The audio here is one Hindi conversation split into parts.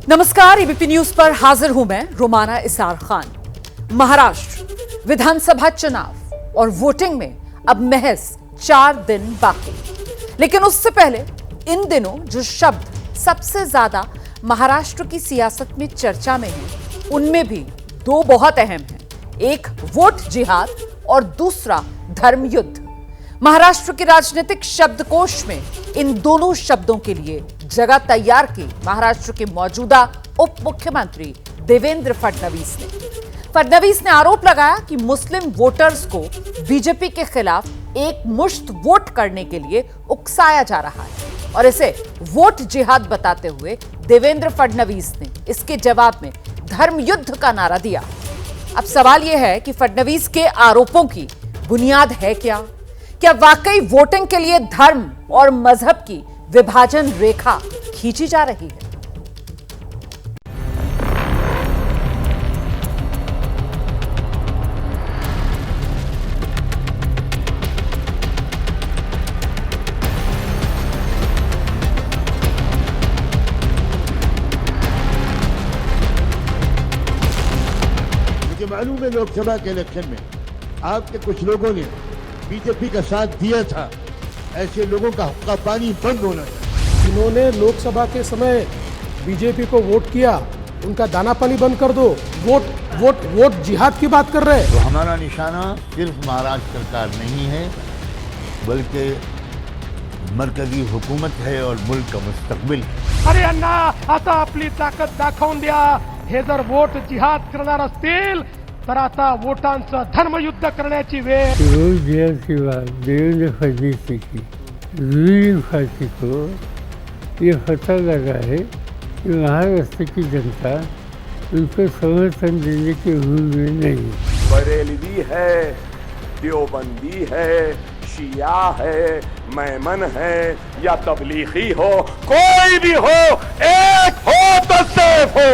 नमस्कार, एबीपी न्यूज पर हाजिर हूं मैं रोमाना इसार खान। महाराष्ट्र विधानसभा चुनाव और वोटिंग में अब महज 4 दिन बाकी, लेकिन उससे पहले इन दिनों जो शब्द सबसे ज्यादा महाराष्ट्र की सियासत में चर्चा में हैं, उनमें भी 2 बहुत अहम हैं। एक वोट जिहाद और दूसरा धर्म युद्ध। महाराष्ट्र के राजनीतिक शब्दकोश में इन दोनों शब्दों के लिए जगह तैयार की महाराष्ट्र के मौजूदा उप मुख्यमंत्री देवेंद्र फडणवीस ने आरोप लगाया कि मुस्लिम वोटर्स को बीजेपी के खिलाफ एक मुश्त वोट करने के लिए उकसाया जा रहा है और इसे वोट जिहाद बताते हुए देवेंद्र फडणवीस ने इसके जवाब में धर्म युद्ध का नारा दिया। अब सवाल यह है कि फडणवीस के आरोपों की बुनियाद है क्या वाकई वोटिंग के लिए धर्म और मजहब की विभाजन रेखा खींची जा रही है? मुझे मालूम है लोकसभा के इलेक्शन में आपके कुछ लोगों ने बीजेपी का साथ दिया था। ऐसे लोगों का हुक्का पानी बंद होना चाहिए। जिन्होंने लोकसभा के समय बीजेपी को वोट किया, उनका दाना पानी बंद कर दो। वोट जिहाद की बात कर रहे हैं। तो हमारा निशाना सिर्फ महाराष्ट्र सरकार नहीं है, बल्कि मरकजी हुकूमत है और मुल्क का मुस्तकबिल। अरे अण्णा, आता आपली ताकद दाखवून द्या। हे जर वोट जिहाद करणार असतील तर आता वोटांचं धर्मयुद्ध करण्याची वेळ। रोज देवेंद्र फडणवीस की रूलिंग पार्टी को ये पता लगा है कि महाराष्ट्र की जनता उनको समर्थन देने के रूल में नहीं। बरेलवी है, देवबंदी है, शिया है, मैमन है या तबलीगी हो, कोई भी हो, एक हो तो सेफ हो।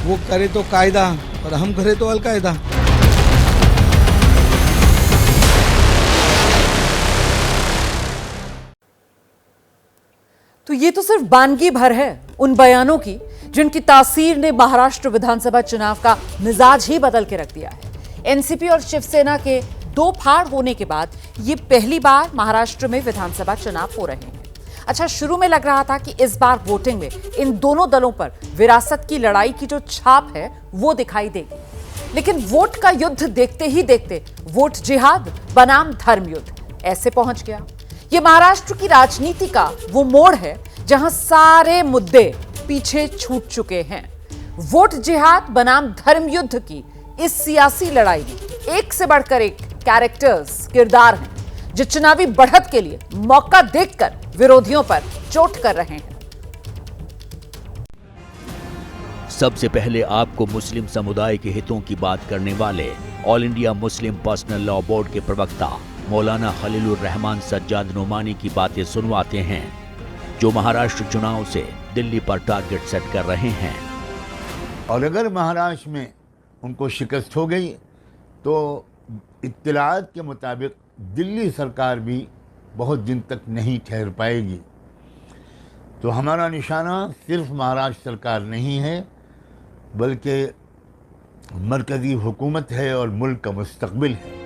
वो करे तो कायदा और हम करे तो अलकायदा। तो ये तो सिर्फ बानगी भर है उन बयानों की जिनकी तासीर ने महाराष्ट्र विधानसभा चुनाव का मिजाज ही बदल के रख दिया है। एनसीपी और शिवसेना के 2 फाड़ होने के बाद ये पहली बार महाराष्ट्र में विधानसभा चुनाव हो रहे हैं। अच्छा, शुरू में लग रहा था कि इस बार वोटिंग में इन दोनों दलों पर विरासत की लड़ाई की जो छाप है वो दिखाई देगी, लेकिन वोट का युद्ध देखते ही देखते वोट जिहाद बनाम धर्म युद्ध ऐसे पहुंच गया। ये महाराष्ट्र की राजनीति का वो मोड़ है जहां सारे मुद्दे पीछे छूट चुके हैं। वोट जिहाद बनाम धर्म युद्ध की इस सियासी लड़ाई में एक से बढ़कर एक किरदार हैं जो चुनावी बढ़त के लिए मौका देखकर विरोधियों पर चोट कर रहे हैं। सबसे पहले आपको मुस्लिम समुदाय के हितों की बात करने वाले all India Muslim personal law board के प्रवक्ता मौलाना खलीलुर रहमान सज्जाद नोमानी की बातें सुनवाते हैं, जो महाराष्ट्र चुनाव से दिल्ली पर टारगेट सेट कर रहे हैं। और अगर महाराष्ट्र में उनको शिकस्त हो गई तो इत्तलात के मुताबिक दिल्ली सरकार भी बहुत दिन तक नहीं ठहर पाएगी। तो हमारा निशाना सिर्फ महाराष्ट्र सरकार नहीं है, बल्कि मरकजी हुकूमत है और मुल्क का मुस्तकबिल है।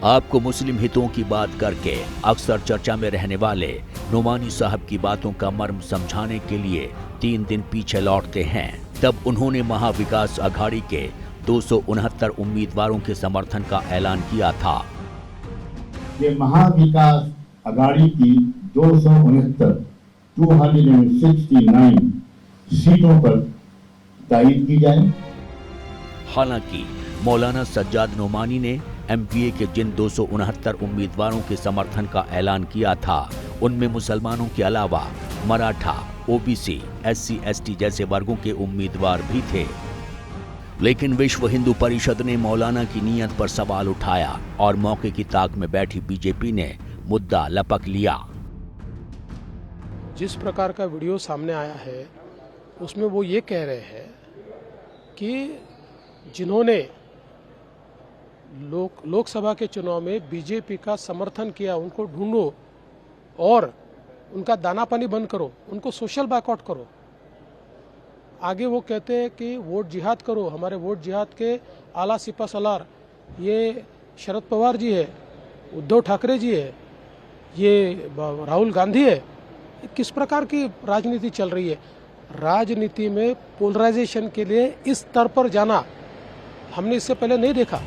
आपको मुस्लिम हितों की बात करके अक्सर चर्चा में रहने वाले नोमानी साहब की बातों का मर्म समझाने के लिए 3 दिन पीछे लौटते हैं। तब उन्होंने महाविकास अघाड़ी के 269 उम्मीदवारों के समर्थन का ऐलान किया था। ये महाविकास अघाड़ी की 269 सीटों पर तायीद की जाए। हालांकि मौलाना सज्जाद नोमानी ने एमपीए के जिन 269 उम्मीदवारों के समर्थन का ऐलान किया था, उनमें मुसलमानों के अलावा मराठा, ओबीसी, एससी, एसटी जैसे वर्गों के उम्मीदवार भी थे। लेकिन विश्व हिंदू परिषद ने मौलाना की नीयत पर सवाल उठाया और मौके की ताक में बैठी बीजेपी ने मुद्दा लपक लिया। जिस प्रकार का वीडियो सामने आया है उसमें वो ये कह रहे हैं कि जिन्होंने लोकसभा के चुनाव में बीजेपी का समर्थन किया उनको ढूंढो और उनका दाना पानी बंद करो, उनको सोशल बायकॉट करो। आगे वो कहते हैं कि वोट जिहाद करो, हमारे वोट जिहाद के आला सिपा सलार ये शरद पवार जी है, उद्धव ठाकरे जी है, ये राहुल गांधी है। किस प्रकार की राजनीति चल रही है? राजनीति में पोलराइजेशन के लिए इस स्तर पर जाना हमने इससे पहले नहीं देखा।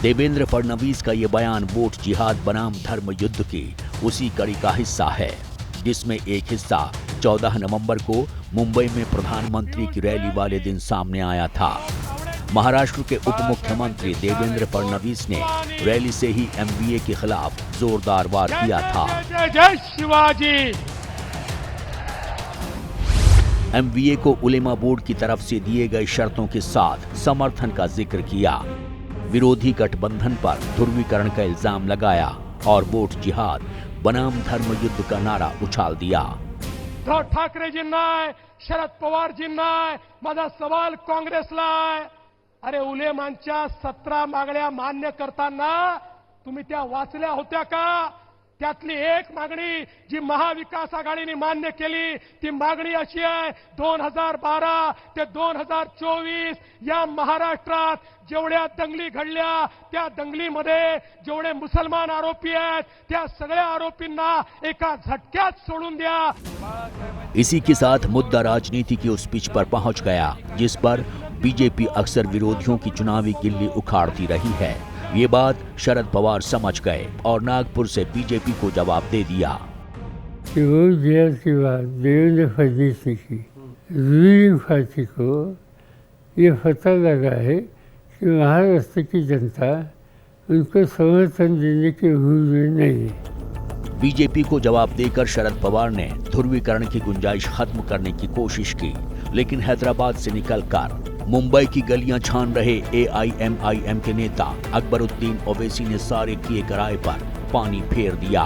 देवेंद्र फडणवीस का ये बयान वोट जिहाद बनाम धर्म युद्ध की उसी कड़ी का हिस्सा है, जिसमें एक हिस्सा 14 नवंबर को मुंबई में प्रधानमंत्री की रैली वाले दिन सामने आया था। महाराष्ट्र के उप मुख्यमंत्री देवेंद्र फडणवीस ने रैली से ही एमबीए के खिलाफ जोरदार वार किया था। जय जय शिवाजी। एमबीए को उलेमा बोर्ड की तरफ से दिए गए शर्तों के साथ समर्थन का जिक्र किया, विरोधी गठबंधन पर ध्रुवीकरण का इल्जाम लगाया और वोट जिहाद बनाम धर्म युद्ध का नारा उछाल दिया। उद्धव ठाकरेजींना आहे, शरद पवारजींना आहे, माझा सवाल काँग्रेसला आहे, अरे उलेमांच्या 17 मागण्या मान्य करताना तुम्ही त्या वाचल्या होत्या का? त्यातली एक मागणी जी महाविकास आघाडीने मान्य केली ती मागणी अशी आहे, 2012 ते 2024 या महाराष्ट्रात जेवढ्या दंगली घडल्या त्या दंगलीमध्ये जेवढे मुसलमान आरोपी आहेत त्या सगळ्या आरोपींना एका झटक्यात सोडून द्या। इसी के साथ मुद्दा राजनीति की उस पिच पर पहुंच गया जिस पर बीजेपी अक्सर विरोधियों की चुनावी गिल्ली उखाड़ती रही है। ये बात शरद पवार समझ गए और नागपुर से बीजेपी को जवाब दे दिया कि वो जिहाद की बात देवेंद्र फडणवीस ने की, रूलिंग पार्टी को ये पता लगा है कि महाराष्ट्र की जनता उनको समर्थन देने के मूड में नहीं है। बीजेपी को जवाब देकर शरद पवार ने ध्रुवीकरण की गुंजाइश खत्म करने की कोशिश की, लेकिन हैदराबाद से निकलकर मुंबई की गलियां छान रहे एआईएमआईएम के नेता अकबरुद्दीन ओवैसी ने सारे किए कराए पर पानी फेर दिया।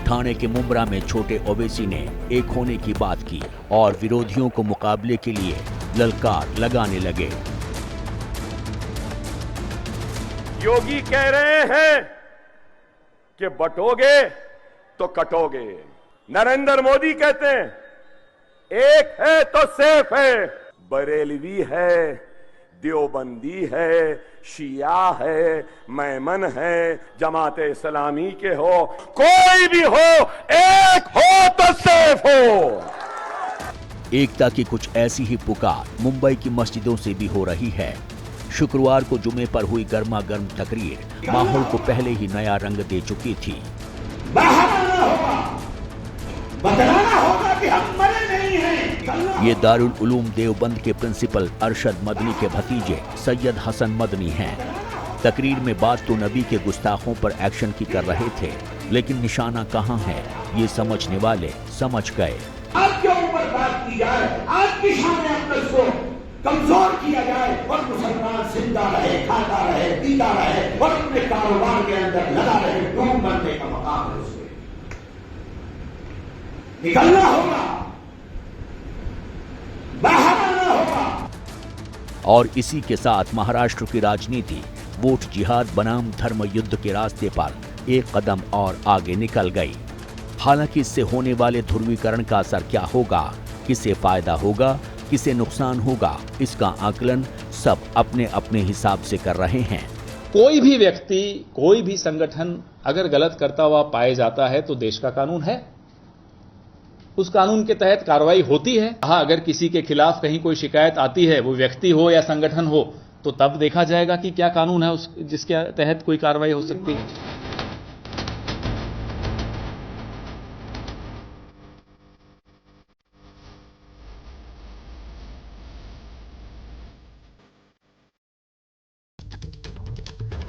ठाणे के मुंब्रा में छोटे ओवैसी ने एक होने की बात की और विरोधियों को मुकाबले के लिए ललकार लगाने लगे। योगी कह रहे हैं कि बटोगे तो कटोगे, नरेंद्र मोदी कहते हैं एक है तो सेफ है, बरेलवी है, देवबंदी है, शिया है, मैमन है, जमाते इस्लामी के हो, कोई भी हो, एक हो तो सेफ हो। एकता की कुछ ऐसी ही पुकार मुंबई की मस्जिदों से भी हो रही है। शुक्रवार को जुमे पर हुई गर्मा गर्म तकरीर माहौल को पहले ही नया रंग दे चुकी थी। बतलाना होगा कि हम मरे नहीं हैं। ये दारुल उलूम देवबंद के प्रिंसिपल अरशद मदनी के भतीजे सैयद हसन मदनी हैं। तकरीर में बात तो नबी के गुस्ताखों पर एक्शन की कर रहे थे, लेकिन निशाना कहाँ है ये समझने वाले समझ गए। आपके ऊपर बात की जाए, आपकी सामने अक्ल को कमजोर किया जाए और मुसलमान जिंदा रहे, खाता रहे, पीता रहे और अपने कारोबार के अंदर लगा रहे, डूब बनने का मकाम है। उसमें निकलना होगा, बाहर आना होगा। और इसी के साथ महाराष्ट्र की राजनीति वोट जिहाद बनाम धर्म युद्ध के रास्ते पर एक कदम और आगे निकल गई। हालांकि इससे होने वाले ध्रुवीकरण का असर क्या होगा, किसे फायदा होगा, किसे नुकसान होगा, इसका आकलन सब अपने अपने हिसाब से कर रहे हैं। कोई भी व्यक्ति, कोई भी संगठन अगर गलत करता हुआ पाया जाता है तो देश का कानून है, उस कानून के तहत कार्रवाई होती है। हाँ, अगर किसी के खिलाफ कहीं कोई शिकायत आती है, वो व्यक्ति हो या संगठन हो, तो तब देखा जाएगा कि क्या कानून है जिसके तहत कोई कार्रवाई हो सकती है।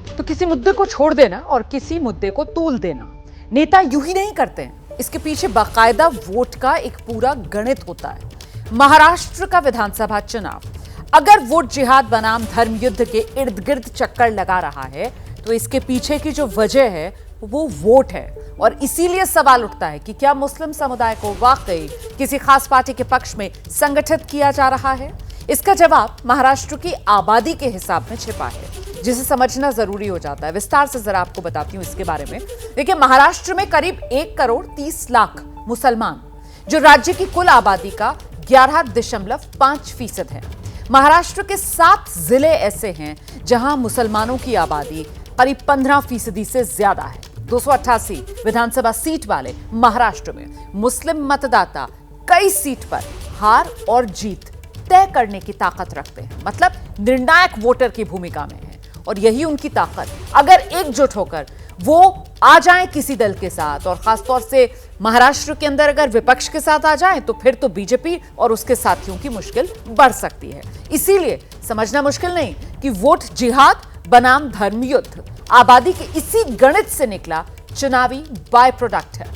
तो किसी मुद्दे को छोड़ देना और किसी मुद्दे को तूल देना नेता यूं ही नहीं करते हैं। इसके पीछे बाकायदा वोट का एक पूरा गणित होता है। महाराष्ट्र का विधानसभा चुनाव अगर वोट जिहाद बनाम धर्म युद्ध के इर्द गिर्द चक्कर लगा रहा है तो इसके पीछे की जो वजह है वो वोट है। और इसीलिए सवाल उठता है कि क्या मुस्लिम समुदाय को वाकई किसी खास पार्टी के पक्ष में संगठित किया जा रहा है? इसका जवाब महाराष्ट्र की आबादी के हिसाब में छिपा है, जिसे समझना जरूरी हो जाता है। विस्तार से जरा आपको बताती हूं इसके बारे में। देखिए, महाराष्ट्र में करीब 1 करोड़ 30 लाख मुसलमान, जो राज्य की कुल आबादी का 11.5% है। महाराष्ट्र के 7 जिले ऐसे हैं जहां मुसलमानों की आबादी करीब 15% से ज्यादा है। 288 विधानसभा सीट वाले महाराष्ट्र में मुस्लिम मतदाता कई सीट पर हार और जीत तय करने की ताकत रखते हैं, मतलब निर्णायक वोटर की भूमिका में है। और यही उनकी ताकत, अगर एकजुट होकर वो आ जाएं किसी दल के साथ, और खासतौर से महाराष्ट्र के अंदर अगर विपक्ष के साथ आ जाएं, तो फिर तो बीजेपी और उसके साथियों की मुश्किल बढ़ सकती है। इसीलिए समझना मुश्किल नहीं कि वोट जिहाद बनाम धर्म युद्ध आबादी के इसी गणित से निकला चुनावी बाय प्रोडक्ट है।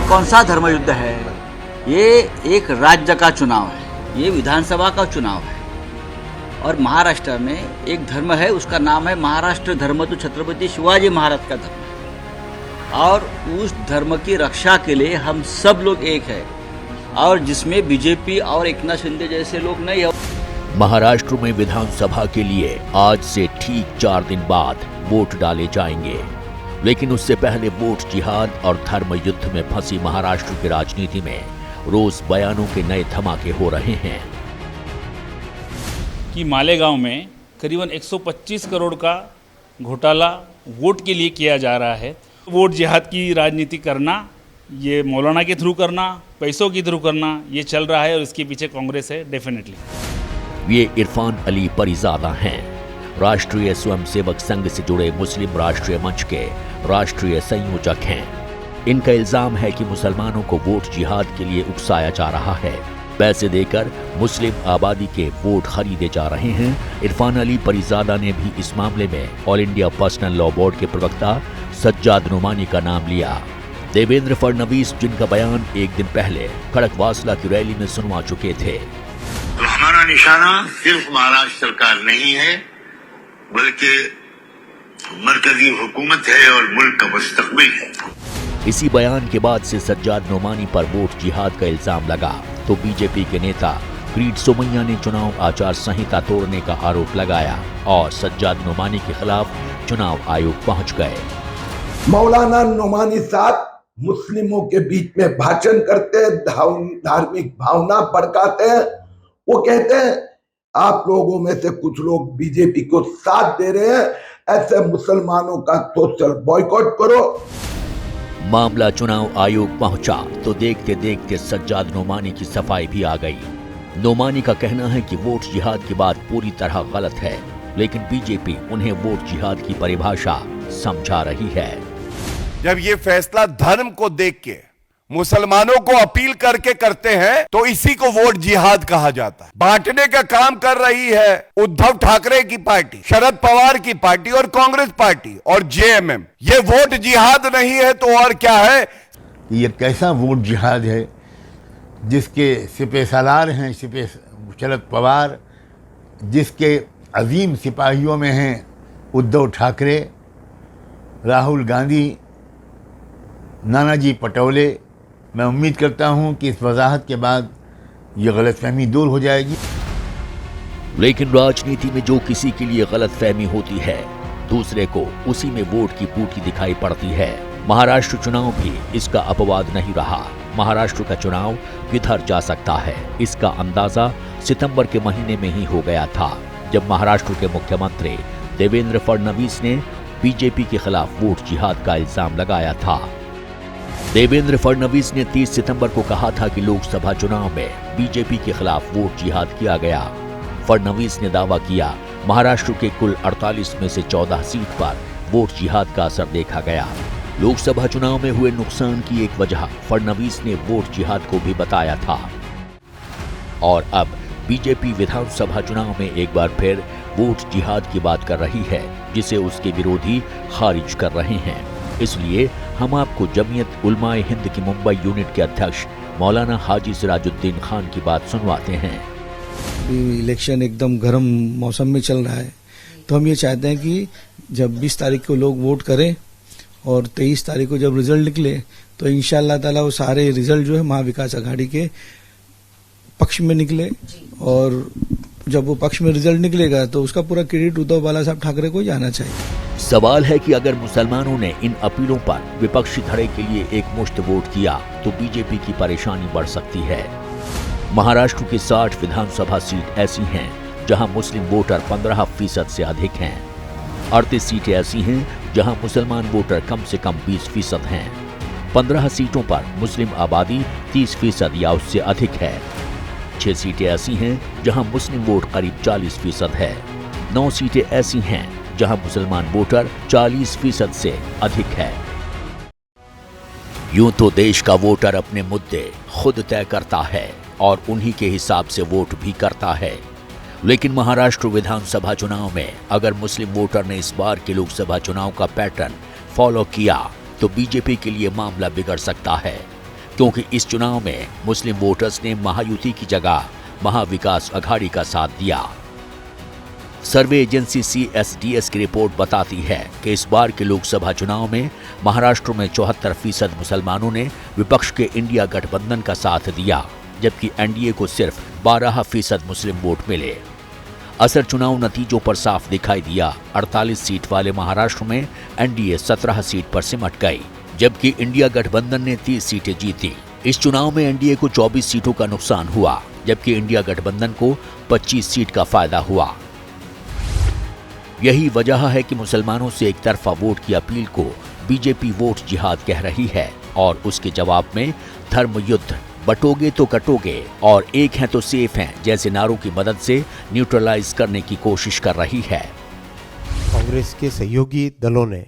कौन सा धर्म युद्ध है? ये एक राज्य का चुनाव है, ये विधानसभा का चुनाव है। और महाराष्ट्र में एक धर्म है, उसका नाम है महाराष्ट्र धर्म, तो छत्रपति शिवाजी महाराज का धर्म है। और उस धर्म की रक्षा के लिए हम सब लोग एक है, और जिसमें बीजेपी और एकनाथ शिंदे जैसे लोग नहीं है। महाराष्ट्र में विधानसभा के लिए आज से ठीक 4 दिन बाद वोट डाले जाएंगे, लेकिन उससे पहले वोट जिहाद और धर्म युद्ध में फंसी महाराष्ट्र की राजनीति में रोज बयानों के नए धमाके हो रहे हैं। कि मालेगांव में करीबन 125 करोड़ का घोटाला वोट के लिए किया जा रहा है। वोट जिहाद की राजनीति करना, ये मौलाना के थ्रू करना, पैसों के थ्रू करना, ये चल रहा है और इसके पीछे कांग्रेस है डेफिनेटली। ये इरफान अली परिजादा हैं, राष्ट्रीय स्वयंसेवक संघ से जुड़े मुस्लिम राष्ट्रीय मंच के राष्ट्रीय संयोजक हैं। इनका इल्जाम है कि मुसलमानों को वोट जिहाद के लिए उकसाया जा रहा है, पैसे देकर मुस्लिम आबादी के वोट खरीदे जा रहे हैं। इरफान अली परिजादा ने भी इस मामले में all India personal law board के प्रवक्ता सज्जाद नोमानी का नाम लिया। देवेंद्र फडणवीस, जिनका बयान एक दिन पहले खड़कवासला की रैली में सुनवा चुके थे। तो हमारा निशाना सिर्फ महाराष्ट्र सरकार नहीं है, बल्कि मरकजी हुकूमत है और मुल्क का मुस्तकबिल है। इसी बयान के बाद से सज्जाद नोमानी पर वोट जिहाद का इल्जाम लगा, तो बीजेपी के नेता क्रीड सोमैया ने चुनाव आचार संहिता तोड़ने का आरोप लगाया और सज्जाद नोमानी के खिलाफ चुनाव आयोग पहुंच गए। मौलाना नोमानी साहब मुस्लिमों के बीच में भाषण करते हैं, धार्मिक भावना भड़काते हैं। वो कहते हैं आप लोगों में से कुछ लोग बीजेपी को साथ दे रहे हैं, ऐसे मुसलमानों का सोशल बॉयकॉट करो। मामला चुनाव आयोग पहुंचा तो देखते देखते सज्जाद नोमानी की सफाई भी आ गई। नोमानी का कहना है कि वोट जिहाद की बात पूरी तरह गलत है, लेकिन बीजेपी उन्हें वोट जिहाद की परिभाषा समझा रही है। जब ये फैसला धर्म को देख के मुसलमानों को अपील करके करते हैं, तो इसी को वोट जिहाद कहा जाता है। बांटने का काम कर रही है उद्धव ठाकरे की पार्टी, शरद पवार की पार्टी और कांग्रेस पार्टी और जेएमएम। ये वोट जिहाद नहीं है तो और क्या है? ये कैसा वोट जिहाद है जिसके सिपह सालार हैं सिपह शरद पवार, जिसके अजीम सिपाहियों में हैं उद्धव ठाकरे, राहुल गांधी, नानाजी पटोले। मैं उम्मीद करता हूं कि इस वजाहत के बाद ये गलतफहमी दूर हो जाएगी। लेकिन राजनीति में जो किसी के लिए गलतफहमी होती है, दूसरे को उसी में वोट की बूटी दिखाई पड़ती है। महाराष्ट्र चुनाव भी इसका अपवाद नहीं रहा। महाराष्ट्र का चुनाव किधर जा सकता है, इसका अंदाजा सितंबर के महीने में ही हो गया था, जब महाराष्ट्र के मुख्यमंत्री देवेंद्र फडणवीस ने बीजेपी के खिलाफ वोट जिहाद का इल्जाम लगाया था। देवेंद्र फडणवीस ने 30 सितंबर को कहा था कि लोकसभा चुनाव में बीजेपी के खिलाफ वोट जिहाद किया गया। फडणवीस ने दावा किया महाराष्ट्र के कुल 48 में से 14 सीट पर वोट जिहाद का असर देखा गया। लोकसभा चुनाव में हुए नुकसान की एक वजह फडणवीस ने वोट जिहाद को भी बताया था। और अब बीजेपी विधानसभा चुनाव में एक बार फिर वोट जिहाद की बात कर रही है, जिसे उसके विरोधी खारिज कर रहे हैं। इसलिए हम आपको जमीयत उलमाए हिंद की मुंबई यूनिट के अध्यक्ष मौलाना हाजी सिराजुद्दीन खान की बात सुनवाते हैं। इलेक्शन एकदम गर्म मौसम में चल रहा है, तो हम ये चाहते हैं कि जब 20 तारीख को लोग वोट करें और 23 तारीख को जब रिजल्ट निकले, तो इंशाअल्लाह ताला वो सारे रिजल्ट जो है महाविकास आघाड़ी के पक्ष में निकले। और जब वो पक्ष में रिजल्ट निकलेगा तो उसका पूरा क्रेडिट उद्धव बाला साहब ठाकरे को जाना चाहिए। सवाल है कि अगर मुसलमानों ने इन अपीलों पर विपक्षी धड़े के लिए एक मुश्त वोट किया तो बीजेपी की परेशानी बढ़ सकती है। महाराष्ट्र की 60 विधानसभा सीट ऐसी हैं जहां मुस्लिम वोटर 15% से अधिक हैं। 38 सीटें ऐसी हैं जहां मुसलमान वोटर कम से कम 20% हैं। 15 सीटों पर मुस्लिम आबादी 30% या उससे अधिक है। 6 सीटें ऐसी हैं जहां मुस्लिम वोट करीब 40% है। 9 सीटें ऐसी हैं जहां मुसलमान वोटर 40% से अधिक है। यूं तो देश का वोटर अपने मुद्दे खुद तय करता है और उन्हीं के हिसाब से वोट भी करता है, लेकिन महाराष्ट्र विधानसभा चुनाव में अगर मुस्लिम वोटर ने इस बार के लोकसभा चुनाव का पैटर्न फॉलो किया तो बीजेपी के लिए मामला बिगड़ सकता है, क्योंकि इस चुनाव में मुस्लिम वोटर्स ने महायुति की जगह महाविकास अघाड़ी का साथ दिया। सर्वे एजेंसी CSDS की रिपोर्ट बताती है कि इस बार के लोकसभा चुनाव में महाराष्ट्र में 74% मुसलमानों ने विपक्ष के इंडिया गठबंधन का साथ दिया, जबकि एनडीए को सिर्फ 12% मुस्लिम वोट मिले। असर चुनाव नतीजों पर साफ दिखाई दिया। 48 सीट वाले महाराष्ट्र में एनडीए 17 सीट पर सिमट गई, जबकि इंडिया गठबंधन ने 30 सीटें जीती। इस चुनाव में एनडीए को 24 सीटों का नुकसान हुआ, जबकि इंडिया गठबंधन को 25 सीट का फायदा हुआ। यही वजह है कि मुसलमानों से एक तरफा वोट की अपील को बीजेपी वोट जिहाद कह रही है और उसके जवाब में धर्म युद्ध, बटोगे तो कटोगे और एक हैं तो सेफ हैं जैसे नारों की मदद से न्यूट्रलाइज करने की कोशिश कर रही है। कांग्रेस के सहयोगी दलों ने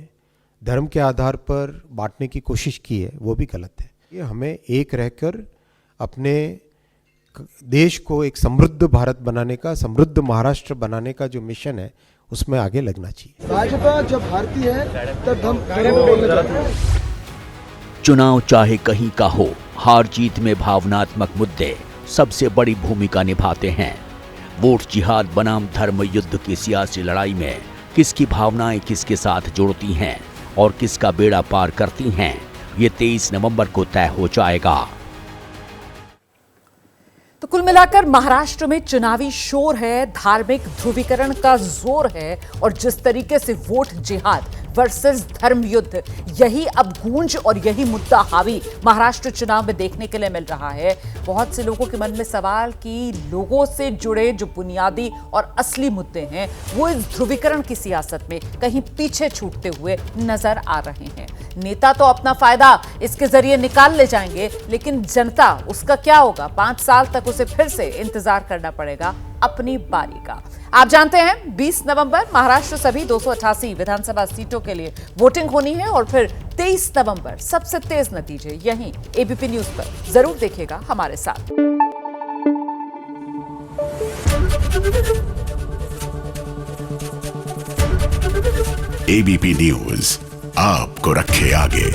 धर्म के आधार पर बांटने की कोशिश की है, वो भी गलत है। ये हमें एक रहकर अपने देश को एक समृद्ध भारत बनाने का, समृद्ध महाराष्ट्र बनाने का जो मिशन है उसमें आगे लगना चाहिए। भाजपा जब हारती है तब हम चुनाव चाहे कहीं का हो, हार जीत में भावनात्मक मुद्दे सबसे बड़ी भूमिका निभाते हैं। वोट जिहाद बनाम धर्म युद्ध की सियासी लड़ाई में किसकी भावनाएं किसके साथ जुड़ती हैं और किसका बेड़ा पार करती हैं, ये 23 नवंबर को तय हो जाएगा। तो कुल मिलाकर महाराष्ट्र में चुनावी शोर है, धार्मिक ध्रुवीकरण का जोर है और जिस तरीके से वोट जिहाद वर्सेस धर्म युद्ध, यही अब गूंज और यही मुद्दा हावी महाराष्ट्र चुनाव में देखने के लिए मिल रहा है। बहुत से लोगों के मन में सवाल कि लोगों से जुड़े जो बुनियादी और असली मुद्दे हैं वो इस ध्रुवीकरण की सियासत में कहीं पीछे छूटते हुए नजर आ रहे हैं। नेता तो अपना फायदा इसके जरिए निकाल ले जाएंगे, लेकिन जनता, उसका क्या होगा? 5 साल तक उसे फिर से इंतजार करना पड़ेगा अपनी बारी का। आप जानते हैं 20 नवंबर महाराष्ट्र सभी 288 विधानसभा सीटों के लिए वोटिंग होनी है और फिर 23 नवंबर सबसे तेज नतीजे यहीं एबीपी न्यूज पर जरूर देखिएगा हमारे साथ। एबीपी न्यूज आपको रखे आगे।